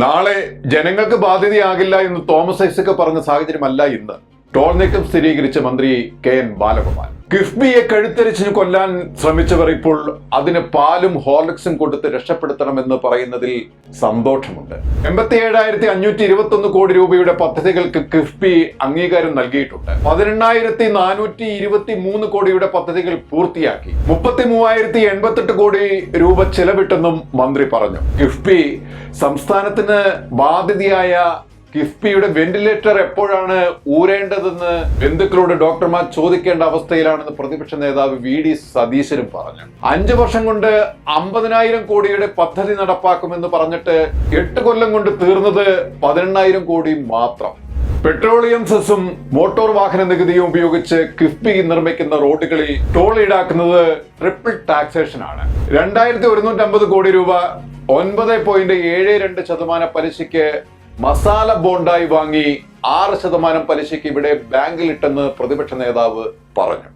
നാളെ ജനങ്ങൾക്ക് ബാധ്യതയാകില്ല എന്ന് തോമസ് ഐസക് പറഞ്ഞ സാഹചര്യമല്ല ഇന്ന്. ടോൾ നീക്കം സ്ഥിരീകരിച്ച മന്ത്രി കെ.എൻ. ബാലഗോപാൽ. കിഫ്ബിയെ കഴുത്തരിച്ചു കൊല്ലാൻ ശ്രമിച്ചവർ ഇപ്പോൾ അതിന് പാലും ഹോർലിക്സും കൊടുത്ത് രക്ഷപ്പെടുത്തണമെന്ന് പറയുന്നതിൽ സന്തോഷമുണ്ട്. 87,521 കോടി രൂപയുടെ പദ്ധതികൾക്ക് കിഫ്ബി അംഗീകാരം നൽകിയിട്ടുണ്ട്. 18,423 കോടിയുടെ പദ്ധതികൾ പൂർത്തിയാക്കി. 33,088 കോടി രൂപ ചെലവിട്ടെന്നും മന്ത്രി പറഞ്ഞു. കിഫ്ബി സംസ്ഥാനത്തിന് ബാധ്യതയായ കിഫ്ബിയുടെ വെന്റിലേറ്റർ എപ്പോഴാണ് ഊരേണ്ടതെന്ന് ബന്ധുക്കളോട് ഡോക്ടർമാർ ചോദിക്കേണ്ട അവസ്ഥയിലാണെന്ന് പ്രതിപക്ഷ നേതാവ് വി.ഡി. സതീശനും പറഞ്ഞു. 5 വർഷം കൊണ്ട് 50,000 കോടിയുടെ പദ്ധതി നടപ്പാക്കുമെന്ന് പറഞ്ഞിട്ട് 8 കൊല്ലം കൊണ്ട് തീർന്നത് 18,000 കോടി മാത്രം. പെട്രോളിയം സെസ്സും മോട്ടോർ വാഹന നികുതിയും ഉപയോഗിച്ച് കിഫ്ബി നിർമ്മിക്കുന്ന റോഡുകളിൽ ടോൾ ഈടാക്കുന്നത് ട്രിപ്പിൾ ടാക്സേഷൻ ആണ്. 2,150 കോടി രൂപ 9.72% പലിശയ്ക്ക് മസാല ബോണ്ടായി വാങ്ങി 6% പലിശയ്ക്ക് ഇവിടെ ബാങ്കിലിട്ടെന്ന് പ്രതിപക്ഷ നേതാവ് പറഞ്ഞു.